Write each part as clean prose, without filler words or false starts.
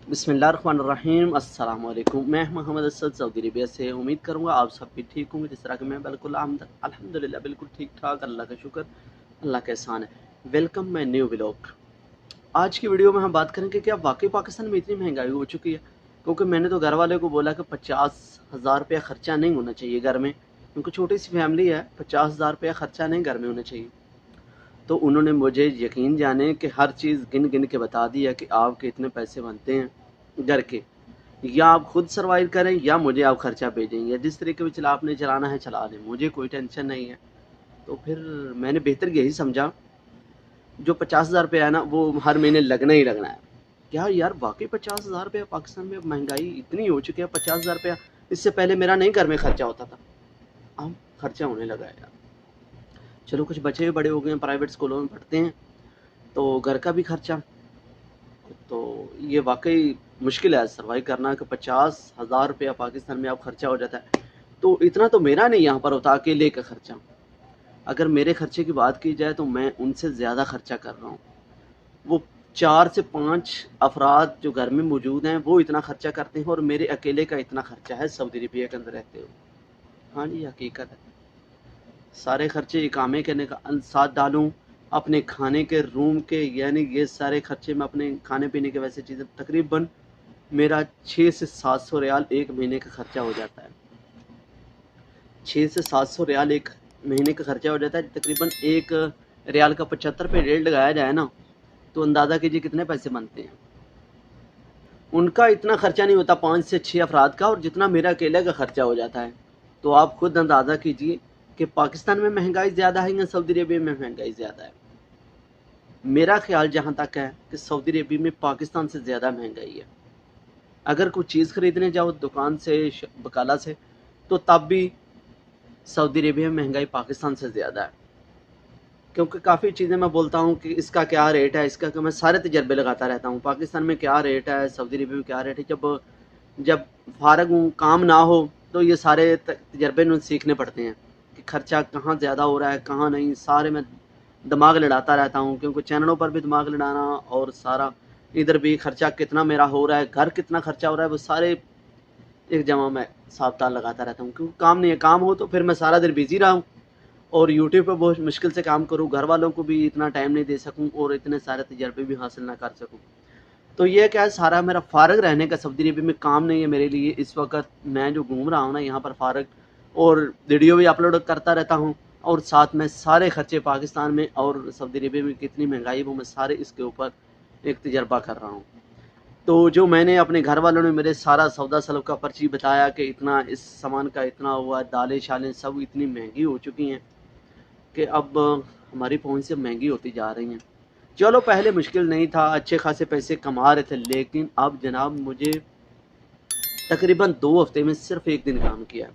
बिस्मिल्लाहिर्रहमानिर्रहीम। अस्सलाम वालेकुम। मैं मोहम्मद असद सऊदी अरबिया से। उम्मीद करूँगा आप सब भी ठीक होंगे जिस तरह कि मैं बिल्कुल अल्हम्दुलिल्लाह बिल्कुल ठीक ठाक, अल्लाह का शुक्र, अल्लाह का एहसान है। Welcome my new vlog. आज की वीडियो में हम बात करेंगे कि अब वाकई पाकिस्तान में इतनी महंगाई हो चुकी है, क्योंकि मैंने तो घर वाले को बोला कि 50,000 रुपया ख़र्चा नहीं होना चाहिए घर में, क्योंकि छोटी सी फैमिली है, 50,000 रुपया ख़र्चा नहीं घर में होना चाहिए। तो उन्होंने मुझे यकीन जाने कि हर चीज़ गिन गिन के बता दिया कि आपके इतने पैसे बनते हैं घर के, या आप खुद सर्वाइव करें या मुझे आप खर्चा भेजें, या जिस तरीके से आपने चलाना है चला लें, मुझे कोई टेंशन नहीं है। तो फिर मैंने बेहतर यही समझा, जो 50,000 रुपया है ना वो हर महीने लगना ही लगना है। क्या यार, वाकई 50,000 रुपया पाकिस्तान में महंगाई इतनी हो चुकी है। 50,000 रुपया इससे पहले मेरा नहीं घर में खर्चा होता था, अब खर्चा होने लगा है यार। चलो कुछ बच्चे भी बड़े हो गए हैं, प्राइवेट स्कूलों में पढ़ते हैं, तो घर का भी खर्चा, तो ये वाकई मुश्किल है सर्वाइव करना कि 50,000 रुपया पाकिस्तान में अब खर्चा हो जाता है। तो इतना तो मेरा नहीं यहाँ पर होता अकेले का खर्चा। अगर मेरे खर्चे की बात की जाए तो मैं उनसे ज़्यादा खर्चा कर रहा हूँ। वो 4 से 5 अफराद जो घर में मौजूद हैं वो इतना खर्चा करते हैं, और मेरे अकेले का इतना खर्चा है सऊदी अरबिया के अंदर रहते हुए। हाँ जी, हकीकत है। सारे खर्चे इकामे करने का साथ डालूं, अपने खाने के रूम के, यानी ये सारे खर्चे मैं अपने खाने पीने के वैसे चीज़ें, तकरीबन मेरा 6 से 700 रियाल एक महीने का खर्चा हो जाता है। 6 से 700 रियाल एक महीने का खर्चा हो जाता है। तकरीबन एक रियाल का 75 पे रेट लगाया जाए ना, तो अंदाज़ा कीजिए कितने पैसे बनते हैं। उनका इतना खर्चा नहीं होता 5 से 6 अफराद का, और जितना मेरा अकेले का खर्चा हो जाता है। तो आप खुद अंदाज़ा कीजिए कि पाकिस्तान में महंगाई ज़्यादा है या सऊदी अरबिया में महंगाई ज़्यादा है। मेरा ख्याल जहाँ तक है कि सऊदी अरबिया में पाकिस्तान से ज़्यादा महंगाई है। अगर कोई चीज़ ख़रीदने जाओ दुकान से, बकाला से, तो तब भी सऊदी अरबिया में महंगाई पाकिस्तान से ज़्यादा है। क्योंकि काफ़ी चीज़ें मैं बोलता हूँ कि इसका क्या रेट है, इसका, मैं सारे तजर्बे लगाता रहता हूँ, पाकिस्तान में क्या रेट है, सऊदी अरबिया में क्या रेट है। जब जब फारग हूँ, काम ना हो, तो ये सारे तजर्बे में सीखने पड़ते हैं कि खर्चा कहाँ ज़्यादा हो रहा है कहाँ नहीं। सारे मैं दिमाग लड़ाता रहता हूँ, क्योंकि चैनलों पर भी दिमाग लड़ाना, और सारा इधर भी खर्चा कितना मेरा हो रहा है, घर कितना खर्चा हो रहा है, वो सारे एक जमा मैं हिसाब ताल लगाता रहता हूँ। क्योंकि काम नहीं है, काम हो तो फिर मैं सारा दिन बिजी रहा हूँ और यूट्यूब पर बहुत मुश्किल से काम करूँ, घर वालों को भी इतना टाइम नहीं दे सकूँ और इतने सारे तजर्बे भी हासिल ना कर सकूँ। तो ये क्या है, सारा मेरा फारग रहने का सऊदी अरबिया में काम नहीं है मेरे लिए इस वक्त। मैं जो घूम रहा हूँ ना यहाँ पर फारग, और वीडियो भी अपलोड करता रहता हूँ, और साथ में सारे खर्चे पाकिस्तान में और सऊदी अरबिया में कितनी महंगाई है वो मैं सारे इसके ऊपर एक तजर्बा कर रहा हूँ। तो जो मैंने अपने घर वालों ने मेरे सारा सौदा सलब का पर्ची बताया कि इतना इस सामान का इतना हुआ, दालें शालें सब इतनी महंगी हो चुकी हैं कि अब हमारी पहुंच से महंगी होती जा रही हैं। चलो पहले मुश्किल नहीं था, अच्छे खासे पैसे कमा रहे थे, लेकिन अब जनाब मुझे तकरीबन 2 हफ्ते में सिर्फ एक दिन काम किया,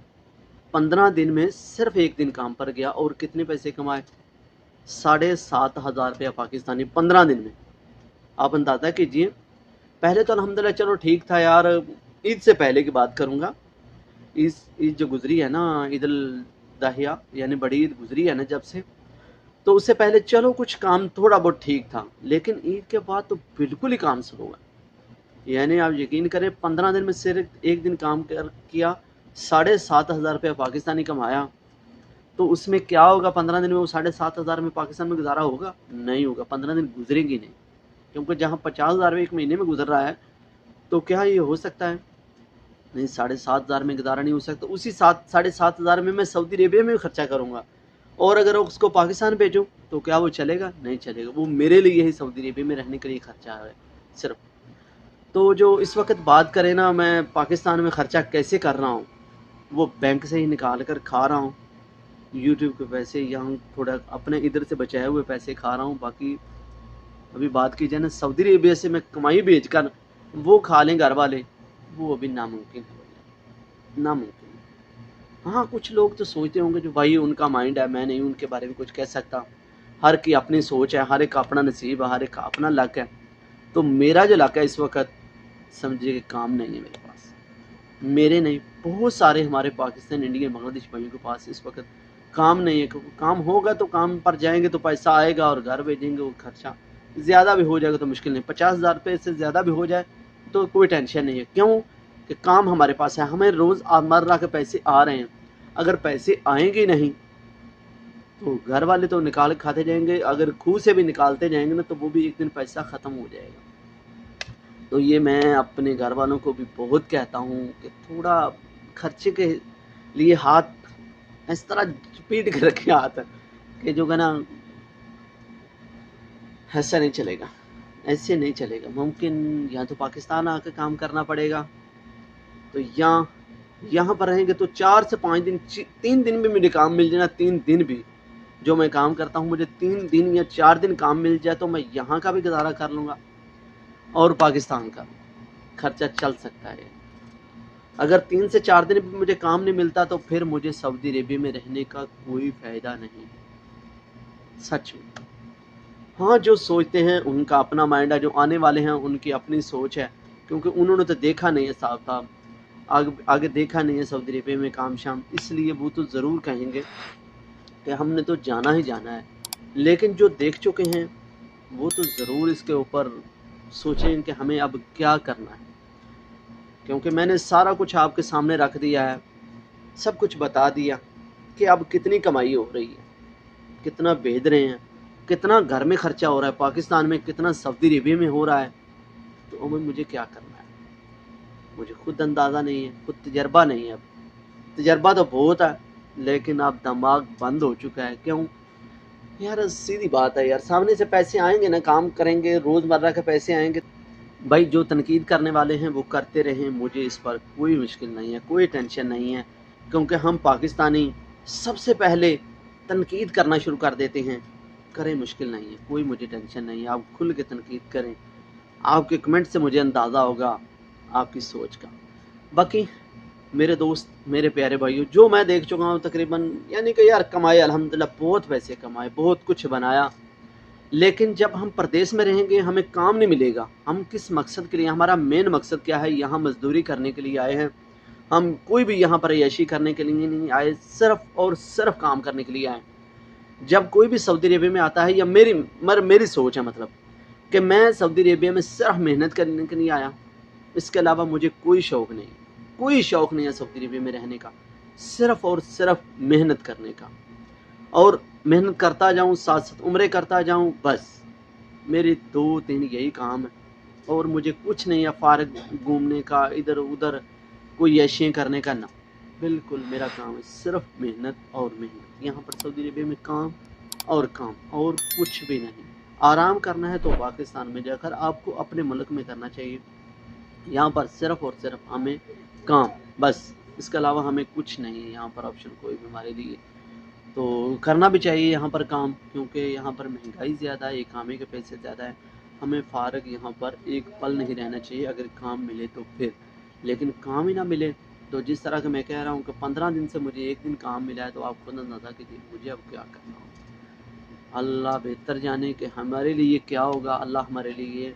15 दिन में सिर्फ एक दिन काम पर गया, और कितने पैसे कमाए, 7,500 रुपया पाकिस्तानी 15 दिन में। आप अंदाज़ा कीजिए। पहले तो अल्हम्दुलिल्लाह चलो ठीक था यार। ईद से पहले की बात करूँगा, ईद जो गुजरी है ना, ईद उल दाहिया यानी बड़ी ईद गुजरी है ना जब से, तो उससे पहले चलो कुछ काम थोड़ा बहुत ठीक था, लेकिन ईद के बाद तो बिल्कुल ही काम शुरू हुआ। यानी आप यकीन करें 15 दिन में सिर्फ एक दिन काम किया, 7,500 रुपया पाकिस्तानी कमाया। तो उसमें क्या होगा, 15 दिन में वो 7,500 में पाकिस्तान में गुजारा होगा? नहीं होगा, 15 दिन गुजरेंगी नहीं। क्योंकि जहाँ 50,000 एक महीने में गुजर रहा है, तो क्या ये हो सकता है? नहीं, 7,500 में गुजारा नहीं हो सकता। उसी 7,500 में मैं सऊदी अरेबिया में खर्चा करूँगा, और अगर उसको पाकिस्तान भेजूँ तो क्या वो चलेगा? नहीं चलेगा। वो मेरे लिए ही सऊदी अरेबिया में रहने के लिए खर्चा है सिर्फ। तो जो इस वक्त बात करें ना, मैं पाकिस्तान में खर्चा कैसे कर रहा हूँ, वो बैंक से ही निकाल कर खा रहा हूँ, यूट्यूब के पैसे, यहाँ थोड़ा अपने इधर से बचाए हुए पैसे खा रहा हूँ। बाकी अभी बात की जाए ना, सऊदी अरेबिया से मैं कमाई भेज कर वो खा लें घर वाले, वो अभी नामुमकिन है, नामुमकिन है। हाँ, कुछ लोग तो सोचते होंगे जो भाई उनका माइंड है, मैं नहीं उनके बारे में कुछ कह सकता। हर की अपनी सोच है, हर एक का अपना नसीब है, हर एक का अपना लक है। तो मेरा जो लक है इस वक्त, समझिए कि काम नहीं है मेरे पास। मेरे नहीं, बहुत सारे हमारे पाकिस्तान, इंडिया, बांग्लादेश भाइयों के पास इस वक्त काम नहीं है। क्योंकि काम होगा तो काम पर जाएंगे तो पैसा आएगा और घर भेजेंगे, वो खर्चा ज़्यादा भी हो जाएगा तो मुश्किल नहीं। 50,000 रुपये से ज़्यादा भी हो जाए तो कोई टेंशन नहीं है। क्यों कि काम हमारे पास है, हमें रोज़मर्रा के पैसे आ रहे हैं। अगर पैसे आएंगे नहीं तो घर वाले तो निकाल के खाते जाएंगे, अगर खूह से भी निकालते जाएंगे ना तो वो भी एक दिन पैसा ख़त्म हो जाएगा। तो ये मैं अपने घर वालों को भी बहुत कहता हूँ कि थोड़ा खर्चे के लिए हाथ इस तरह पीट के रखे हाथ, कि जो है ना ऐसा नहीं चलेगा, ऐसे नहीं चलेगा। मुमकिन या तो पाकिस्तान आके काम करना पड़ेगा, तो यहाँ पर रहेंगे तो 4 से 5 दिन, 3 दिन भी मुझे काम मिल जाए ना, 3 दिन भी जो मैं काम करता हूँ मुझे 3 दिन या 4 दिन काम मिल जाए तो मैं यहाँ का भी गुजारा कर लूँगा और पाकिस्तान का खर्चा चल सकता है। अगर 3 से 4 दिन भी मुझे काम नहीं मिलता तो फिर मुझे सऊदी अरेबिया में रहने का कोई फ़ायदा नहीं, सच में। हाँ, जो सोचते हैं उनका अपना माइंड है, जो आने वाले हैं उनकी अपनी सोच है, क्योंकि उन्होंने तो देखा नहीं है साहब साहब, आगे देखा नहीं है सऊदी अरेबिया में काम शाम, इसलिए वो तो ज़रूर कहेंगे कि हमने तो जाना ही जाना है। लेकिन जो देख चुके हैं वो तो ज़रूर इसके ऊपर सोचें कि हमें अब क्या करना है, क्योंकि मैंने सारा कुछ आपके सामने रख दिया है, सब कुछ बता दिया कि अब कितनी कमाई हो रही है, कितना भेज रहे हैं, कितना घर में खर्चा हो रहा है पाकिस्तान में, कितना सऊदी अरेबिया में हो रहा है। तो अब मुझे क्या करना है, मुझे खुद अंदाज़ा नहीं है, खुद तजर्बा नहीं है। अब तजर्बा तो बहुत है लेकिन अब दिमाग बंद हो चुका है। क्यों यार, सीधी बात है यार, सामने से पैसे आएंगे ना, काम करेंगे, रोज़मर्रा के पैसे आएंगे। भाई जो तनकीद करने वाले हैं वो करते रहें, मुझे इस पर कोई मुश्किल नहीं है, कोई टेंशन नहीं है, क्योंकि हम पाकिस्तानी सबसे पहले तनकीद करना शुरू कर देते हैं। करें, मुश्किल नहीं है, कोई मुझे टेंशन नहीं है, आप खुल के तनकीद करें। आपके कमेंट से मुझे अंदाज़ा होगा आपकी सोच का। बाकी मेरे दोस्त, मेरे प्यारे भाइयों, जो मैं देख चुका हूँ तकरीबन, यानी कि यार कमाए अल्हम्दुलिल्लाह, बहुत पैसे कमाए, बहुत कुछ बनाया, लेकिन जब हम प्रदेश में रहेंगे हमें काम नहीं मिलेगा। हम किस मकसद के लिए, हमारा मेन मकसद क्या है, यहाँ मजदूरी करने के लिए आए हैं। हम कोई भी यहाँ पर ऐशी करने के लिए नहीं आए, सिर्फ और सिर्फ काम करने के लिए आए। जब कोई भी सऊदी अरेबिया में आता है, या मेरी सोच है मतलब कि मैं सऊदी अरेबिया में सिर्फ मेहनत करने के लिए आया, इसके अलावा मुझे कोई शौक़ नहीं, कोई शौक़ नहीं है सऊदी अरेबिया में रहने का, सिर्फ और सिर्फ मेहनत करने का, और मेहनत करता जाऊँ, साथ साथ उम्रे करता जाऊँ, बस मेरे 2-3 यही काम है। और मुझे कुछ नहीं है फारग घूमने का, इधर उधर कोई ऐशियाँ करने का, ना, बिल्कुल मेरा काम है सिर्फ मेहनत और मेहनत। यहाँ पर सऊदी अरेबिया में काम और काम, और कुछ भी नहीं। आराम करना है तो पाकिस्तान में जाकर आपको अपने मुल्क में करना चाहिए। यहाँ पर सिर्फ और सिर्फ हमें काम, बस, इसके अलावा हमें कुछ नहीं है यहाँ पर ऑप्शन कोई भी हमारे लिए। तो करना भी चाहिए यहाँ पर काम, क्योंकि यहाँ पर महंगाई ज़्यादा है, इकामे के पैसे ज़्यादा है। हमें फ़ारग यहाँ पर एक पल नहीं रहना चाहिए, अगर काम मिले तो फिर, लेकिन काम ही ना मिले तो जिस तरह का मैं कह रहा हूँ कि 15 दिन से मुझे 1 दिन काम मिला है, तो आप खुद अंदाज़ा कीजिए मुझे अब क्या करना होगा। अल्लाह बेहतर जाने कि हमारे लिए क्या होगा, अल्लाह हमारे लिए